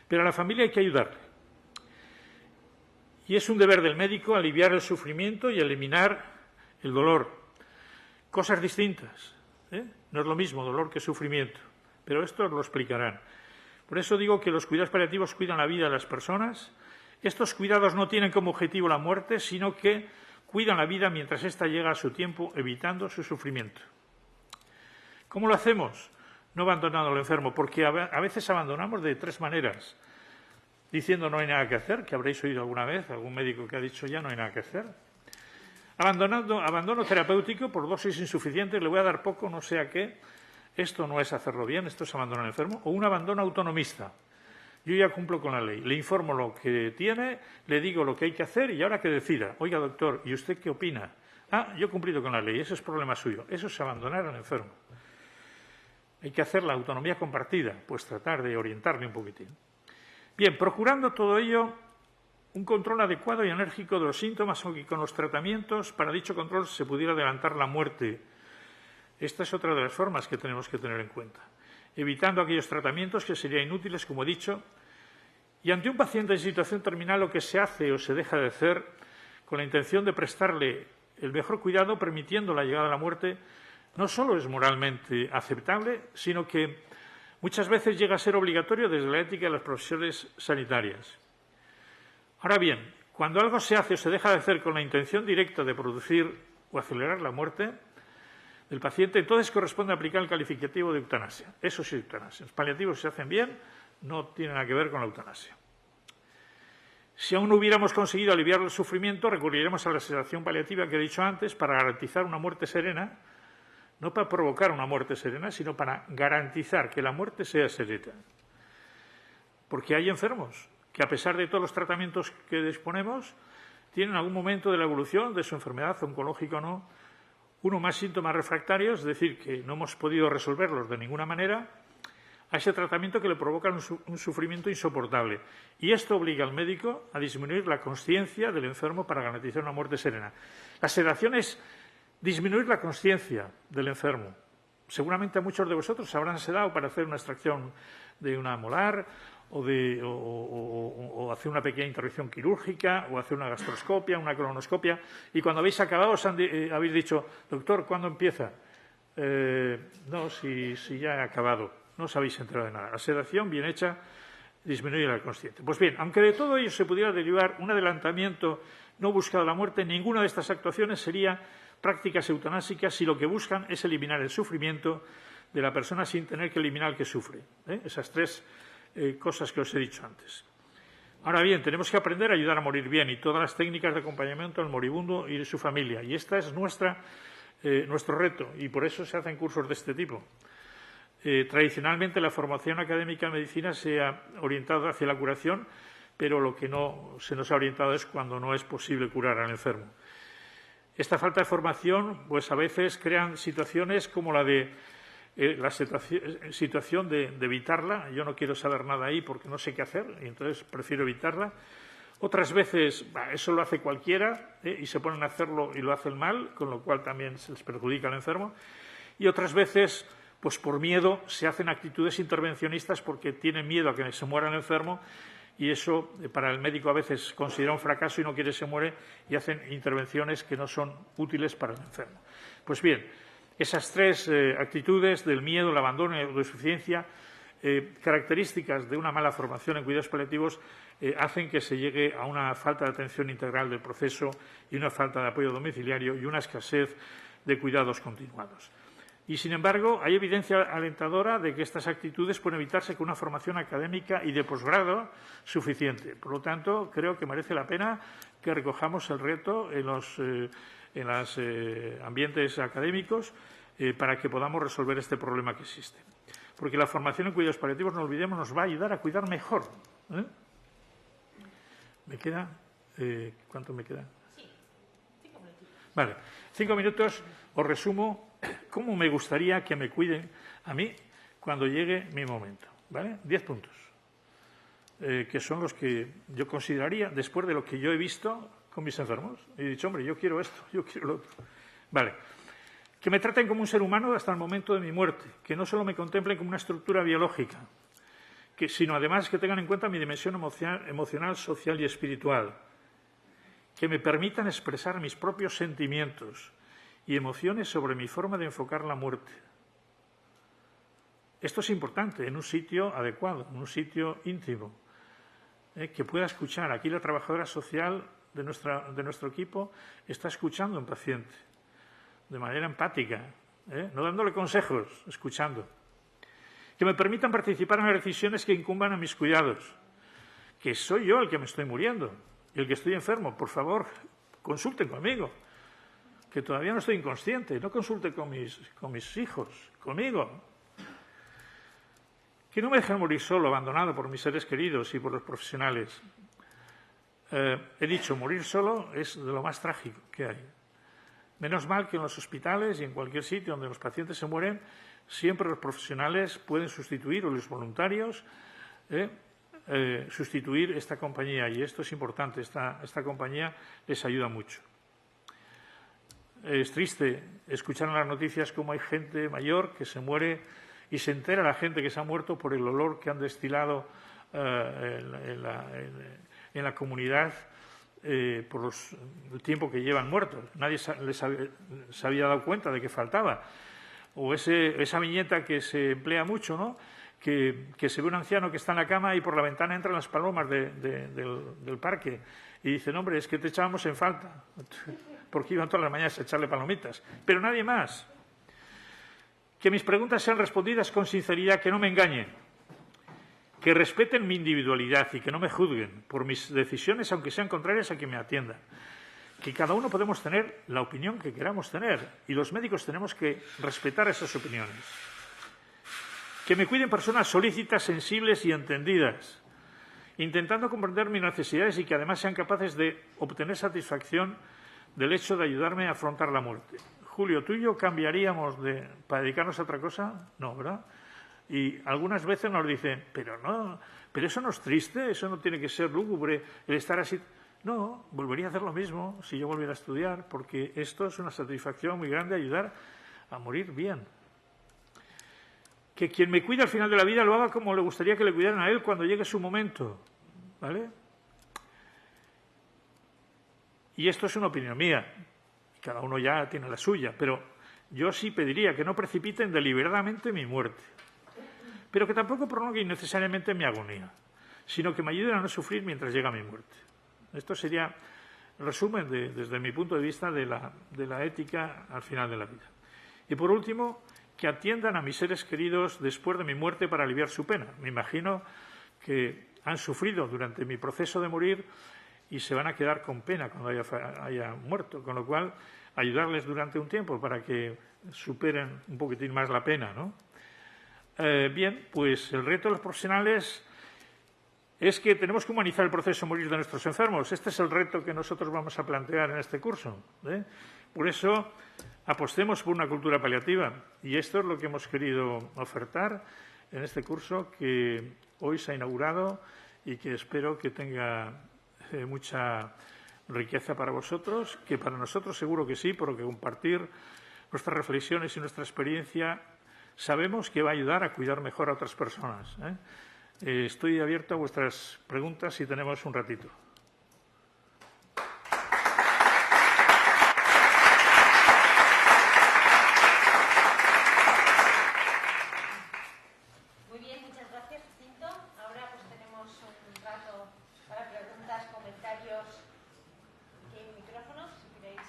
[SPEAKER 2] Pero a la familia hay que ayudarle. Y es un deber del médico aliviar el sufrimiento y eliminar el dolor. Cosas distintas. No es lo mismo dolor que sufrimiento. Pero esto lo explicarán. Por eso digo que los cuidados paliativos cuidan la vida de las personas. Estos cuidados no tienen como objetivo la muerte, sino que cuidan la vida mientras ésta llega a su tiempo, evitando su sufrimiento. ¿Cómo lo hacemos? No abandonando al enfermo, porque a veces abandonamos de tres maneras. Diciendo no hay nada que hacer, que habréis oído alguna vez, algún médico que ha dicho ya no hay nada que hacer. Abandono terapéutico por dosis insuficientes, le voy a dar poco, no sé a qué. Esto no es hacerlo bien, esto es abandonar al enfermo. O un abandono autonomista. Yo ya cumplo con la ley, le informo lo que tiene, le digo lo que hay que hacer y ahora que decida. Oiga, doctor, ¿y usted qué opina? Yo he cumplido con la ley, ese es problema suyo. Eso es abandonar al enfermo. Hay que hacer la autonomía compartida, pues tratar de orientarle un poquitín. Bien, procurando todo ello, un control adecuado y enérgico de los síntomas, aunque con los tratamientos, para dicho control se pudiera adelantar la muerte. Esta es otra de las formas que tenemos que tener en cuenta. Evitando aquellos tratamientos que serían inútiles, como he dicho, y ante un paciente en situación terminal lo que se hace o se deja de hacer con la intención de prestarle el mejor cuidado, permitiendo la llegada a la muerte, no solo es moralmente aceptable, sino que muchas veces llega a ser obligatorio desde la ética de las profesiones sanitarias. Ahora bien, cuando algo se hace o se deja de hacer con la intención directa de producir o acelerar la muerte del paciente, entonces corresponde aplicar el calificativo de eutanasia. Eso sí, eutanasia. Los paliativos, si se hacen bien, no tienen nada que ver con la eutanasia. Si aún no hubiéramos conseguido aliviar el sufrimiento, recurriremos a la sedación paliativa que he dicho antes para garantizar una muerte serena, no para provocar una muerte serena, sino para garantizar que la muerte sea serena. Porque hay enfermos que, a pesar de todos los tratamientos que disponemos, tienen algún momento de la evolución de su enfermedad, oncológica o no, uno más síntomas refractarios, es decir, que no hemos podido resolverlos de ninguna manera, a ese tratamiento que le provoca un sufrimiento insoportable. Y esto obliga al médico a disminuir la consciencia del enfermo para garantizar una muerte serena. La sedación es disminuir la consciencia del enfermo. Seguramente a muchos de vosotros se habrán sedado para hacer una extracción de una molar o hacer una pequeña intervención quirúrgica o hacer una gastroscopia, una colonoscopia, y cuando habéis acabado habéis dicho, doctor, ¿cuándo empieza? No, si ya he acabado. No os habéis enterado de nada. La sedación bien hecha disminuye la consciencia. Pues bien, aunque de todo ello se pudiera derivar un adelantamiento no buscado de la muerte, ninguna de estas actuaciones sería prácticas eutanásicas si lo que buscan es eliminar el sufrimiento de la persona sin tener que eliminar el que sufre. Esas tres cosas que os he dicho antes. Ahora bien, tenemos que aprender a ayudar a morir bien y todas las técnicas de acompañamiento al moribundo y de su familia. Y esta es nuestro reto y por eso se hacen cursos de este tipo. Tradicionalmente la formación académica en medicina se ha orientado hacia la curación, pero lo que no se nos ha orientado es cuando no es posible curar al enfermo. Esta falta de formación, pues a veces crean situaciones como la de la situación de evitarla. Yo no quiero saber nada ahí porque no sé qué hacer y entonces prefiero evitarla. Otras veces eso lo hace cualquiera y se ponen a hacerlo y lo hacen mal, con lo cual también se les perjudica al enfermo. Y otras veces, pues por miedo, se hacen actitudes intervencionistas porque tienen miedo a que se muera el enfermo y eso para el médico a veces considera un fracaso y no quiere que se muere y hacen intervenciones que no son útiles para el enfermo. Pues bien, esas tres actitudes del miedo, el abandono y la insuficiencia, características de una mala formación en cuidados paliativos, hacen que se llegue a una falta de atención integral del proceso y una falta de apoyo domiciliario y una escasez de cuidados continuados. Y, sin embargo, hay evidencia alentadora de que estas actitudes pueden evitarse con una formación académica y de posgrado suficiente. Por lo tanto, creo que merece la pena que recojamos el reto en los ambientes académicos para que podamos resolver este problema que existe. Porque la formación en cuidados paliativos, no olvidemos, nos va a ayudar a cuidar mejor. ¿Me queda? ¿Cuánto me queda?
[SPEAKER 1] Sí, 5 minutos.
[SPEAKER 2] Vale, 5 minutos. Os resumo cómo me gustaría que me cuiden a mí cuando llegue mi momento. ¿Vale? 10 puntos, que son los que yo consideraría, después de lo que yo he visto con mis enfermos. He dicho, hombre, yo quiero esto, yo quiero lo otro. Vale. Que me traten como un ser humano hasta el momento de mi muerte, que no solo me contemplen como una estructura biológica, sino además que tengan en cuenta mi dimensión emocional, social y espiritual, que me permitan expresar mis propios sentimientos y emociones sobre mi forma de enfocar la muerte. Esto es importante en un sitio adecuado, en un sitio íntimo, que pueda escuchar. Aquí la trabajadora social de nuestro equipo está escuchando a un paciente de manera empática, no dándole consejos, escuchando. Que me permitan participar en las decisiones que incumban a mis cuidados, que soy yo el que me estoy muriendo y el que estoy enfermo. Por favor, consulten conmigo, que todavía no estoy inconsciente, no consulten con mis hijos, conmigo. Que no me dejen morir solo, abandonado por mis seres queridos y por los profesionales. He dicho, morir solo es de lo más trágico que hay. Menos mal que en los hospitales y en cualquier sitio donde los pacientes se mueren, siempre los profesionales pueden sustituir, o los voluntarios, sustituir esta compañía. Y esto es importante, esta compañía les ayuda mucho. Es triste escuchar en las noticias cómo hay gente mayor que se muere y se entera la gente que se ha muerto por el olor que han destilado en la comunidad por el tiempo que llevan muertos. Nadie se había dado cuenta de que faltaba. O esa viñeta que se emplea mucho, ¿no? Que se ve un anciano que está en la cama y por la ventana entran las palomas del parque y dicen, hombre, es que te echábamos en falta, porque iban todas las mañanas a echarle palomitas. Pero nadie más. Que mis preguntas sean respondidas con sinceridad, que no me engañen, que respeten mi individualidad y que no me juzguen por mis decisiones, aunque sean contrarias a quien me atienda. Que cada uno podemos tener la opinión que queramos tener y los médicos tenemos que respetar esas opiniones. Que me cuiden personas solícitas, sensibles y entendidas, intentando comprender mis necesidades y que además sean capaces de obtener satisfacción del hecho de ayudarme a afrontar la muerte. Julio, ¿tú y yo cambiaríamos para dedicarnos a otra cosa? No, ¿verdad? Y algunas veces nos dicen, pero no, pero eso no es triste, eso no tiene que ser lúgubre, el estar así. No, volvería a hacer lo mismo si yo volviera a estudiar, porque esto es una satisfacción muy grande, ayudar a morir bien. Que quien me cuida al final de la vida lo haga como le gustaría que le cuidaran a él cuando llegue su momento, ¿vale? Y esto es una opinión mía, cada uno ya tiene la suya, pero yo sí pediría que no precipiten deliberadamente mi muerte, pero que tampoco prolonguen innecesariamente mi agonía, sino que me ayuden a no sufrir mientras llega mi muerte. Esto sería el resumen, desde mi punto de vista, de la ética al final de la vida. Y, por último, que atiendan a mis seres queridos después de mi muerte para aliviar su pena. Me imagino que han sufrido durante mi proceso de morir y se van a quedar con pena cuando haya muerto, con lo cual ayudarles durante un tiempo para que superen un poquitín más la pena, ¿no? Bien, pues el reto de los profesionales es que tenemos que humanizar el proceso de morir de nuestros enfermos. Este es el reto que nosotros vamos a plantear en este curso, ¿eh? Por eso apostemos por una cultura paliativa, y esto es lo que hemos querido ofertar en este curso que hoy se ha inaugurado y que espero que tenga mucha riqueza para vosotros, que para nosotros seguro que sí, porque compartir nuestras reflexiones y nuestra experiencia sabemos que va a ayudar a cuidar mejor a otras personas, ¿eh? Estoy abierto a vuestras preguntas si tenemos un ratito.
[SPEAKER 1] Muy bien, muchas gracias, Jacinto. Ahora pues tenemos un rato para preguntas, comentarios. Aquí hay micrófonos, si queréis.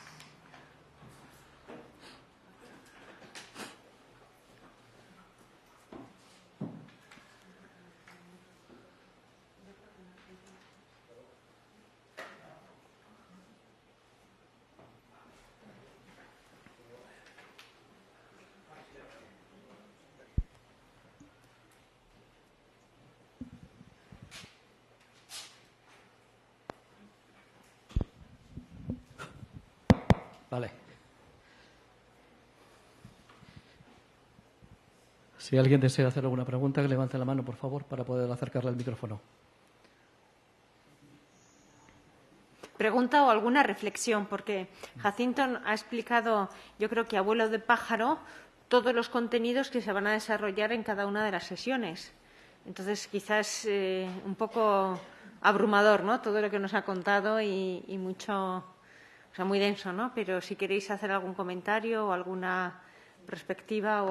[SPEAKER 3] Vale. Si alguien desea hacer alguna pregunta, que levante la mano, por favor, para poder acercarle al micrófono.
[SPEAKER 1] Pregunta o alguna reflexión, porque Jacinto ha explicado, yo creo que abuelo de pájaro, todos los contenidos que se van a desarrollar en cada una de las sesiones. Entonces, quizás un poco abrumador, ¿no? Todo lo que nos ha contado y mucho, o sea, muy denso, ¿no? Pero si queréis hacer algún comentario o alguna perspectiva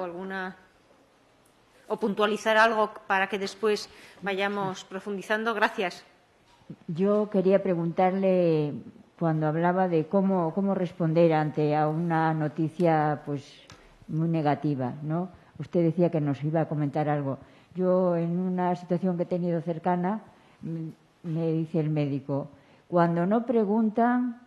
[SPEAKER 1] o puntualizar algo para que después vayamos profundizando. Gracias.
[SPEAKER 4] Yo quería preguntarle, cuando hablaba de cómo responder ante a una noticia pues muy negativa, ¿no? Usted decía que nos iba a comentar algo. Yo, en una situación que he tenido cercana, me dice el médico, cuando no preguntan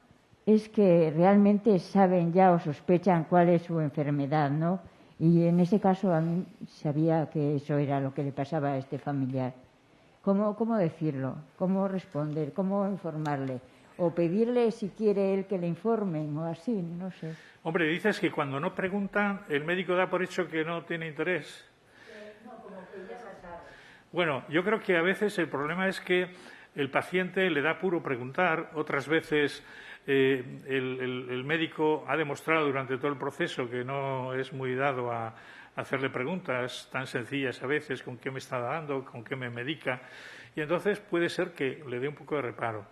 [SPEAKER 4] es que realmente saben ya o sospechan cuál es su enfermedad, ¿no? Y en ese caso a mí sabía que eso era lo que le pasaba a este familiar. ¿Cómo decirlo? ¿Cómo responder? ¿Cómo informarle? O pedirle si quiere él que le informen o así, no sé.
[SPEAKER 2] Hombre, dices que cuando no preguntan, el médico da por hecho que no tiene interés.
[SPEAKER 4] No, como que ya se sabe.
[SPEAKER 2] Bueno, yo creo que a veces el problema es que el paciente le da puro preguntar, otras veces el médico ha demostrado durante todo el proceso que no es muy dado a hacerle preguntas tan sencillas a veces, con qué me está dando, con qué me medica, y entonces puede ser que le dé un poco de reparo.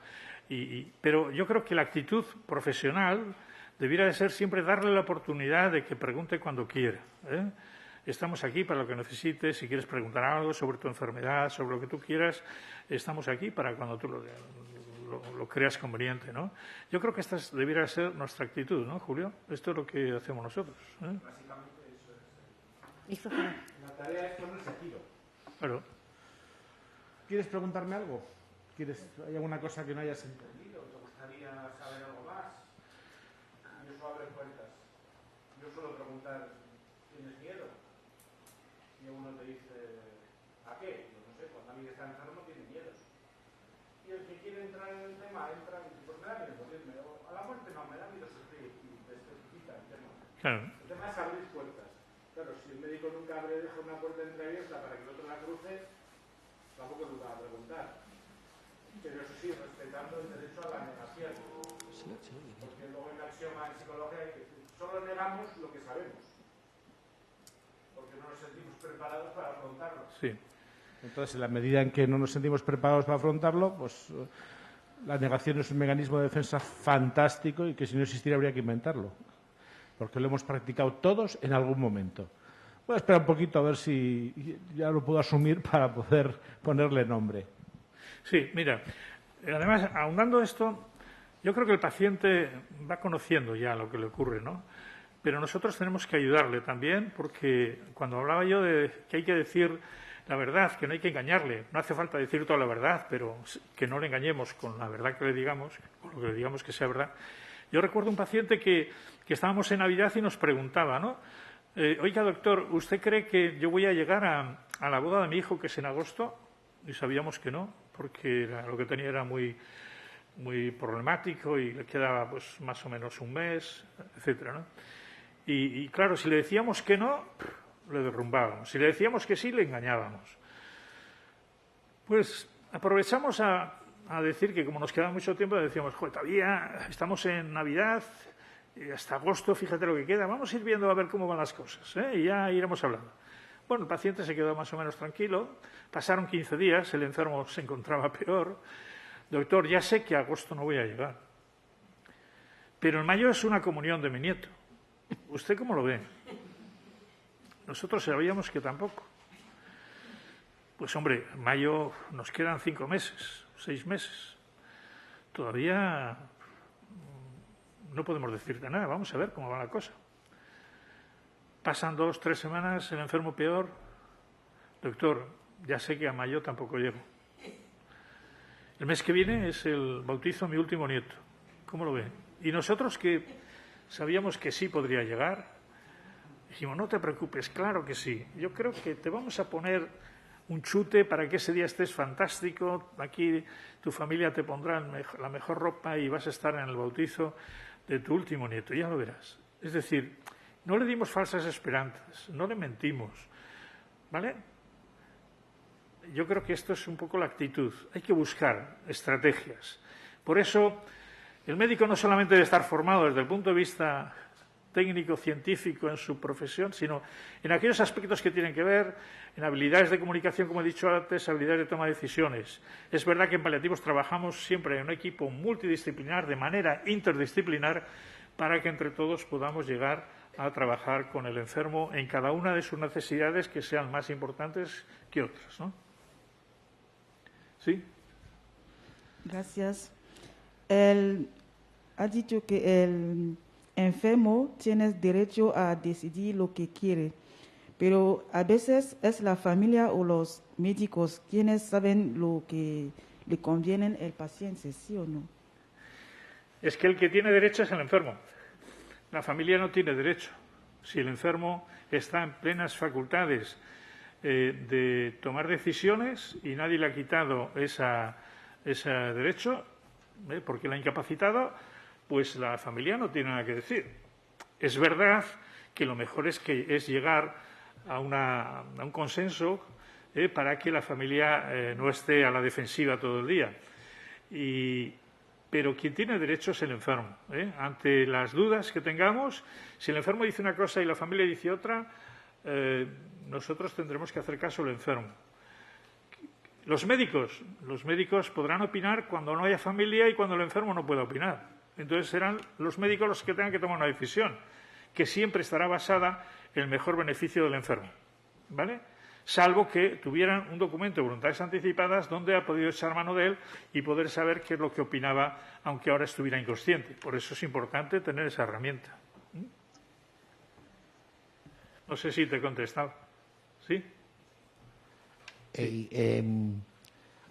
[SPEAKER 2] Pero yo creo que la actitud profesional debiera de ser siempre darle la oportunidad de que pregunte cuando quiera, ¿eh? Estamos aquí para lo que necesites. Si quieres preguntar algo sobre tu enfermedad, sobre lo que tú quieras, estamos aquí para cuando tú lo creas conveniente, ¿no? Yo creo que esta debiera ser nuestra actitud, ¿no, Julio? Esto es lo que hacemos nosotros, ¿eh?
[SPEAKER 5] Básicamente eso es. La tarea es ponerse a tiro.
[SPEAKER 2] Claro.
[SPEAKER 5] ¿Quieres preguntarme algo? ¿Hay alguna cosa que no hayas entendido? ¿Te gustaría saber algo más? Y eso abre puertas. Yo suelo preguntar, ¿tienes miedo? Y uno te dice, ¿a qué? Yo no sé, cuando alguien está enfermo tiene miedo. Y el que quiere entrar en el tema, entra y dice, pues me da miedo morirme. O a la muerte no, me da miedo sufrir. Y te especifica el tema.
[SPEAKER 2] Claro.
[SPEAKER 5] El tema es abrir puertas. Claro, si el médico médico nunca deja una puerta entreabierta para que el otro la cruce, tampoco nunca va a preguntar. Pero eso sí, respetando el derecho a la negación. Porque luego en la axioma en psicología hay que decir, solo negamos lo que sabemos. Porque no nos sentimos preparados para afrontarlo.
[SPEAKER 2] Sí.
[SPEAKER 5] Entonces, en la medida en que no nos sentimos preparados para afrontarlo, pues la negación es un mecanismo de defensa fantástico y que si no existiera habría que inventarlo. Porque lo hemos practicado todos en algún momento. Voy a esperar un poquito a ver si ya lo puedo asumir para poder ponerle nombre.
[SPEAKER 2] Sí, mira, además, ahondando esto, yo creo que el paciente va conociendo ya lo que le ocurre, ¿no? Pero nosotros tenemos que ayudarle también, porque cuando hablaba yo de que hay que decir la verdad, que no hay que engañarle, no hace falta decir toda la verdad, pero que no le engañemos con la verdad que le digamos, con lo que le digamos que sea verdad. Yo recuerdo un paciente que estábamos en Navidad y nos preguntaba, ¿no? Oiga, doctor, ¿usted cree que yo voy a llegar a la boda de mi hijo, que es en agosto? Y sabíamos que no, porque lo que tenía era muy problemático y le quedaba pues más o menos un mes, etcétera, ¿no? Y claro, si le decíamos que no, le derrumbábamos. Si le decíamos que sí, le engañábamos. Pues aprovechamos a decir que como nos quedaba mucho tiempo, decíamos, joder, todavía estamos en Navidad, y hasta agosto, fíjate lo que queda, vamos a ir viendo a ver cómo van las cosas, y ya iremos hablando. Bueno, el paciente se quedó más o menos tranquilo, pasaron 15 días, el enfermo se encontraba peor. Doctor, ya sé que a agosto no voy a llegar, pero en mayo es una comunión de mi nieto. ¿Usted cómo lo ve? Nosotros sabíamos que tampoco. Pues hombre, en mayo nos quedan 5 meses, 6 meses. Todavía no podemos decirte nada, vamos a ver cómo va la cosa. Pasan 2, 3 semanas, el enfermo peor. Doctor, ya sé que a mayo tampoco llego. El mes que viene es el bautizo de mi último nieto. ¿Cómo lo ve? Y nosotros que sabíamos que sí podría llegar, dijimos, no te preocupes, claro que sí. Yo creo que te vamos a poner un chute para que ese día estés fantástico. Aquí tu familia te pondrá la mejor ropa y vas a estar en el bautizo de tu último nieto. Ya lo verás. Es decir, no le dimos falsas esperanzas, no le mentimos. ¿Vale? Yo creo que esto es un poco la actitud. Hay que buscar estrategias. Por eso, el médico no solamente debe estar formado desde el punto de vista técnico, científico en su profesión, sino en aquellos aspectos que tienen que ver en habilidades de comunicación, como he dicho antes, habilidades de toma de decisiones. Es verdad que en paliativos trabajamos siempre en un equipo multidisciplinar, de manera interdisciplinar, para que entre todos podamos llegar a trabajar con el enfermo en cada una de sus necesidades que sean más importantes que otras, ¿no? ¿Sí?
[SPEAKER 6] Gracias. Ha dicho que el enfermo tiene derecho a decidir lo que quiere, pero a veces es la familia o los médicos quienes saben lo que le conviene al paciente, ¿sí o no?
[SPEAKER 2] Es que el que tiene derecho es el enfermo. La familia no tiene derecho. Si el enfermo está en plenas facultades de tomar decisiones y nadie le ha quitado ese derecho, porque lo ha incapacitado, pues la familia no tiene nada que decir. Es verdad que lo mejor es llegar a un consenso para que la familia no esté a la defensiva todo el día. Pero quien tiene derecho es el enfermo. Ante las dudas que tengamos, si el enfermo dice una cosa y la familia dice otra, nosotros tendremos que hacer caso al enfermo. Los médicos podrán opinar cuando no haya familia y cuando el enfermo no pueda opinar. Entonces serán los médicos los que tengan que tomar una decisión, que siempre estará basada en el mejor beneficio del enfermo, ¿vale? Salvo que tuvieran un documento de voluntades anticipadas donde ha podido echar mano de él y poder saber qué es lo que opinaba, aunque ahora estuviera inconsciente. Por eso es importante tener esa herramienta. No sé si te he contestado. ¿Sí?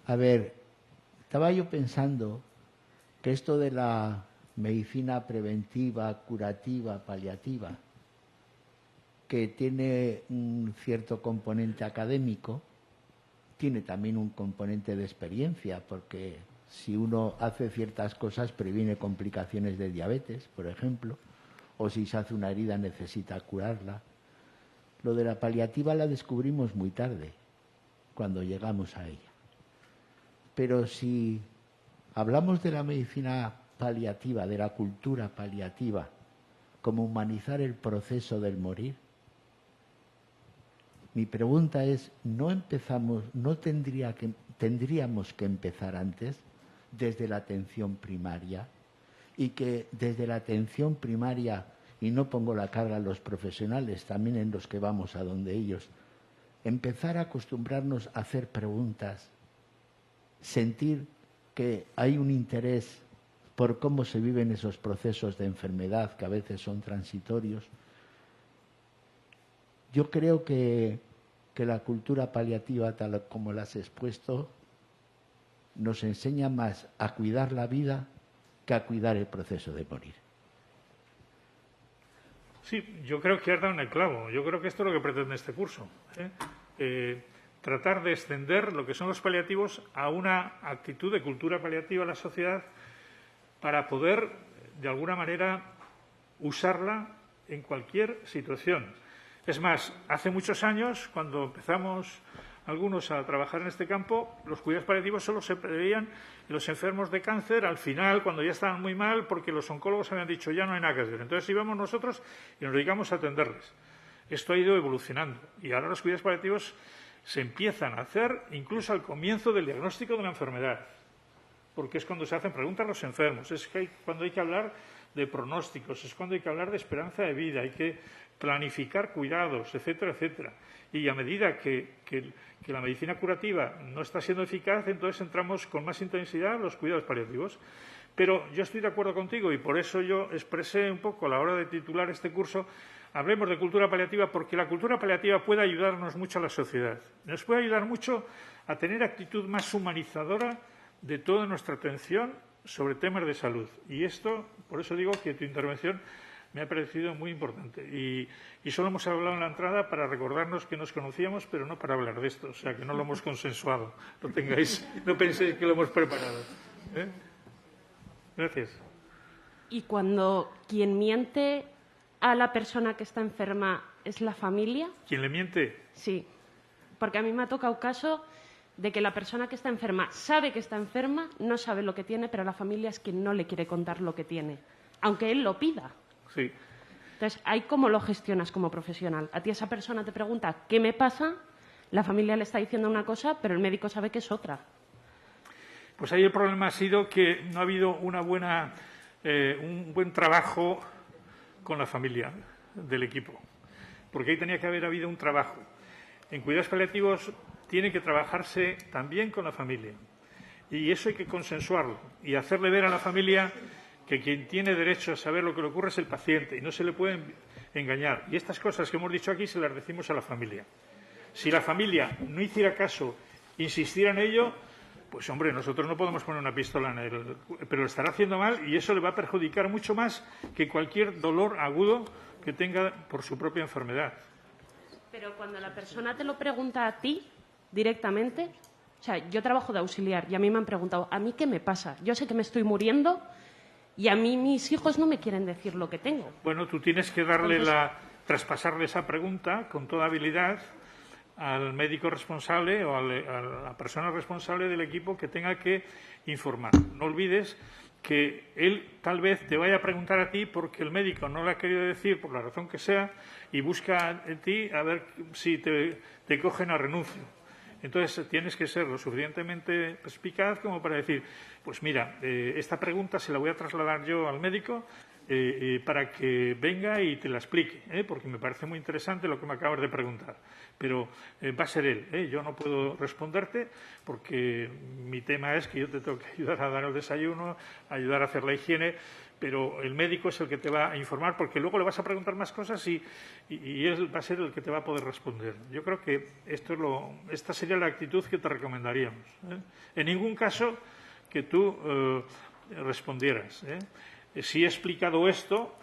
[SPEAKER 7] A ver, estaba yo pensando que esto de la medicina preventiva, curativa, paliativa, que tiene un cierto componente académico, tiene también un componente de experiencia, porque si uno hace ciertas cosas previene complicaciones de diabetes, por ejemplo, o si se hace una herida necesita curarla. Lo de la paliativa la descubrimos muy tarde, cuando llegamos a ella. Pero si hablamos de la medicina paliativa, de la cultura paliativa, como humanizar el proceso del morir, mi pregunta es, ¿no tendríamos que empezar antes, desde la atención primaria? Y que desde la atención primaria, y no pongo la carga a los profesionales, también en los que vamos a donde ellos, empezar a acostumbrarnos a hacer preguntas, sentir que hay un interés por cómo se viven esos procesos de enfermedad que a veces son transitorios. Yo creo que la cultura paliativa, tal como la has expuesto, nos enseña más a cuidar la vida que a cuidar el proceso de morir.
[SPEAKER 2] Sí, yo creo que has dado en el clavo. Yo creo que esto es lo que pretende este curso. Tratar de extender lo que son los paliativos a una actitud de cultura paliativa en la sociedad para poder, de alguna manera, usarla en cualquier situación. Es más, hace muchos años, cuando empezamos algunos a trabajar en este campo, los cuidados paliativos solo se preveían en los enfermos de cáncer al final, cuando ya estaban muy mal, porque los oncólogos habían dicho ya no hay nada que hacer. Entonces íbamos nosotros y nos dedicamos a atenderles. Esto ha ido evolucionando y ahora los cuidados paliativos se empiezan a hacer incluso al comienzo del diagnóstico de la enfermedad, porque es cuando se hacen preguntas a los enfermos, es cuando hay que hablar de pronósticos, es cuando hay que hablar de esperanza de vida, hay que planificar cuidados, etcétera, etcétera. Y a medida que la medicina curativa no está siendo eficaz, entonces entramos con más intensidad en los cuidados paliativos. Pero yo estoy de acuerdo contigo y por eso yo expresé un poco a la hora de titular este curso, hablemos de cultura paliativa, porque la cultura paliativa puede ayudarnos mucho a la sociedad. Nos puede ayudar mucho a tener actitud más humanizadora de toda nuestra atención sobre temas de salud. Y esto, por eso digo que tu intervención me ha parecido muy importante. Y solo hemos hablado en la entrada para recordarnos que nos conocíamos, pero no para hablar de esto. O sea, que no lo hemos consensuado. No penséis que lo hemos preparado. Gracias.
[SPEAKER 8] Y cuando quien miente a la persona que está enferma es la familia.
[SPEAKER 2] ¿Quién le miente?
[SPEAKER 8] Sí. Porque a mí me ha tocado caso de que la persona que está enferma sabe que está enferma, no sabe lo que tiene, pero la familia es quien no le quiere contar lo que tiene, aunque él lo pida.
[SPEAKER 2] Sí.
[SPEAKER 8] Entonces, ahí cómo lo gestionas como profesional. A ti esa persona te pregunta ¿qué me pasa? La familia le está diciendo una cosa, pero el médico sabe que es otra.
[SPEAKER 2] Pues ahí el problema ha sido que no ha habido un buen trabajo con la familia del equipo, porque ahí tenía que haber habido un trabajo. En cuidados paliativos tiene que trabajarse también con la familia y eso hay que consensuarlo y hacerle ver a la familia que quien tiene derecho a saber lo que le ocurre es el paciente y no se le puede engañar. Y estas cosas que hemos dicho aquí se las decimos a la familia. Si la familia no hiciera caso, insistiera en ello, pues hombre, nosotros no podemos poner una pistola en él, pero lo estará haciendo mal y eso le va a perjudicar mucho más que cualquier dolor agudo que tenga por su propia enfermedad.
[SPEAKER 8] Pero cuando la persona te lo pregunta a ti directamente, o sea, yo trabajo de auxiliar y a mí me han preguntado, ¿a mí qué me pasa? Yo sé que me estoy muriendo y a mí mis hijos no me quieren decir lo que tengo.
[SPEAKER 2] Bueno, tú tienes que traspasarle esa pregunta con toda habilidad al médico responsable o a la persona responsable del equipo que tenga que informar. No olvides que él tal vez te vaya a preguntar a ti porque el médico no le ha querido decir, por la razón que sea, y busca en ti a ver si te cogen a renuncio. Entonces, tienes que ser lo suficientemente perspicaz como para decir, pues mira, esta pregunta se la voy a trasladar yo al médico para que venga y te la explique, porque me parece muy interesante lo que me acabas de preguntar. Pero va a ser él, yo no puedo responderte porque mi tema es que yo te tengo que ayudar a dar el desayuno, ayudar a hacer la higiene, pero el médico es el que te va a informar porque luego le vas a preguntar más cosas y él va a ser el que te va a poder responder. Yo creo que esta sería la actitud que te recomendaríamos. En ningún caso que tú respondieras. Si he explicado esto,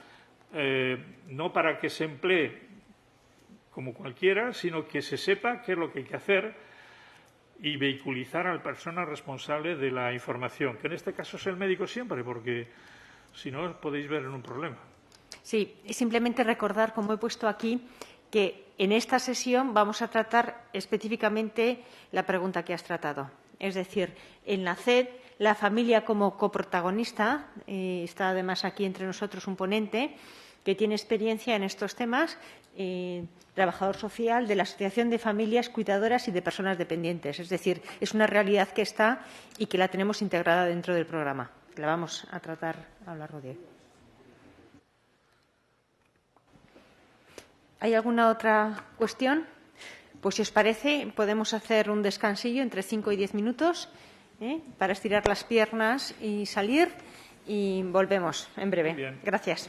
[SPEAKER 2] no para que se emplee como cualquiera, sino que se sepa qué es lo que hay que hacer y vehiculizar a la persona responsable de la información, que en este caso es el médico siempre, porque si no os podéis ver en un problema.
[SPEAKER 1] Sí, y simplemente recordar, como he puesto aquí, que en esta sesión vamos a tratar específicamente la pregunta que has tratado. Es decir, en la CED, la familia como coprotagonista, está además aquí entre nosotros un ponente que tiene experiencia en estos temas, trabajador social de la Asociación de Familias Cuidadoras y de Personas Dependientes. Es decir, es una realidad que está y que la tenemos integrada dentro del programa. La vamos a tratar a lo largo de hoy. ¿Hay alguna otra cuestión? Pues si os parece, podemos hacer un descansillo entre 5 y 10 minutos para estirar las piernas y salir, y volvemos en breve.
[SPEAKER 2] Muy bien.
[SPEAKER 1] Gracias.